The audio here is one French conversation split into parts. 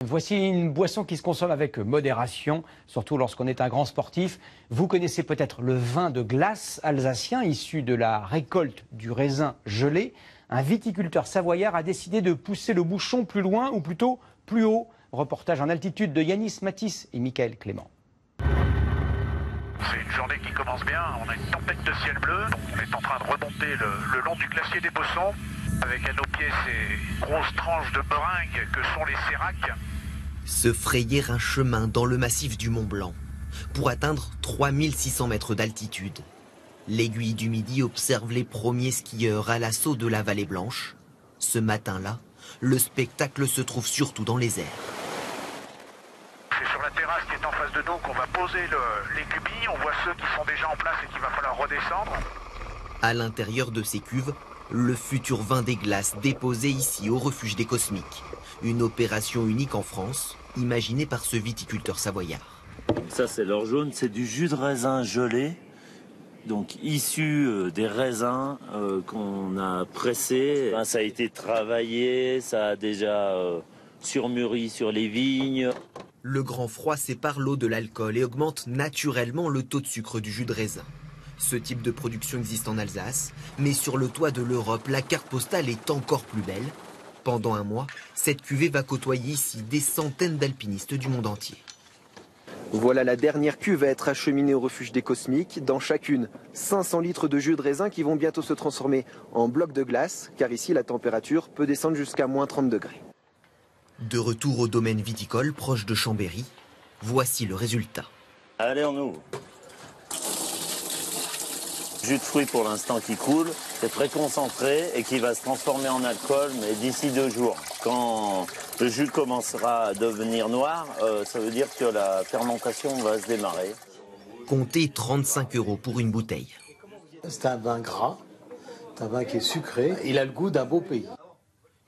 Voici une boisson qui se consomme avec modération, surtout lorsqu'on est un grand sportif. Vous connaissez peut-être le vin de glace alsacien issu de la récolte du raisin gelé. Un viticulteur savoyard a décidé de pousser le bouchon plus loin, ou plutôt plus haut. Reportage en altitude de Yanis Matisse et Mickaël Clément. C'est une journée qui commence bien, on a une tempête de ciel bleu, on est en train de remonter le long du glacier des Bossons, avec à nos pieds ces grosses tranches de beringue que sont les séracs. Se frayer un chemin dans le massif du Mont Blanc pour atteindre 3600 mètres d'altitude. L'aiguille du Midi observe les premiers skieurs à l'assaut de la Vallée Blanche. Ce matin-là, le spectacle se trouve surtout dans les airs. C'est sur la terrasse qui est en face de nous qu'on va poser les cubis. On voit ceux qui sont déjà en place et qu'il va falloir redescendre. À l'intérieur de ces cuves, le futur vin des glaces déposé ici au refuge des Cosmiques. Une opération unique en France, imaginée par ce viticulteur savoyard. Ça c'est l'or jaune, c'est du jus de raisin gelé, donc issu des raisins qu'on a pressés. Ça a été travaillé, ça a déjà surmûri sur les vignes. Le grand froid sépare l'eau de l'alcool et augmente naturellement le taux de sucre du jus de raisin. Ce type de production existe en Alsace, mais sur le toit de l'Europe, la carte postale est encore plus belle. Pendant un mois, cette cuvée va côtoyer ici des centaines d'alpinistes du monde entier. Voilà la dernière cuve à être acheminée au refuge des Cosmiques. Dans chacune, 500 litres de jus de raisin qui vont bientôt se transformer en blocs de glace, car ici la température peut descendre jusqu'à moins 30 degrés. De retour au domaine viticole proche de Chambéry, voici le résultat. Allez, on ouvre. Jus de fruits pour l'instant qui coule, c'est très concentré et qui va se transformer en alcool, mais d'ici 2 jours. Quand le jus commencera à devenir noir, ça veut dire que la fermentation va se démarrer. Comptez 35 € pour une bouteille. C'est un vin gras, c'est un vin qui est sucré, il a le goût d'un beau pays.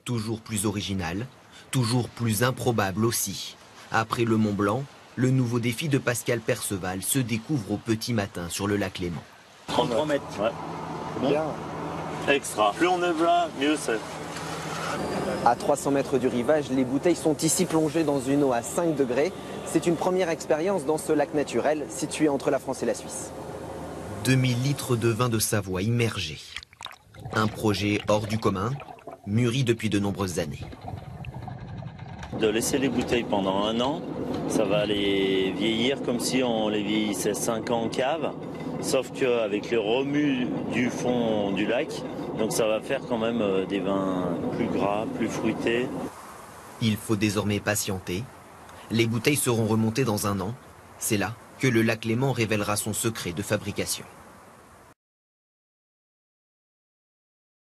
Toujours plus original, toujours plus improbable aussi. Après le Mont Blanc, le nouveau défi de Pascal Perceval se découvre au petit matin sur le lac Léman. 33 mètres. Ouais. Bon. Bien. Extra. Plus on est là, mieux c'est. À 300 mètres du rivage, les bouteilles sont ici plongées dans une eau à 5 degrés. C'est une première expérience dans ce lac naturel situé entre la France et la Suisse. 2000 litres de vin de Savoie immergés. Un projet hors du commun, mûri depuis de nombreuses années. De laisser les bouteilles pendant 1 an, ça va les vieillir comme si on les vieillissait 5 ans en cave. Sauf qu'avec les remues du fond du lac, donc ça va faire quand même des vins plus gras, plus fruités. Il faut désormais patienter. Les bouteilles seront remontées dans 1 an. C'est là que le lac Léman révélera son secret de fabrication.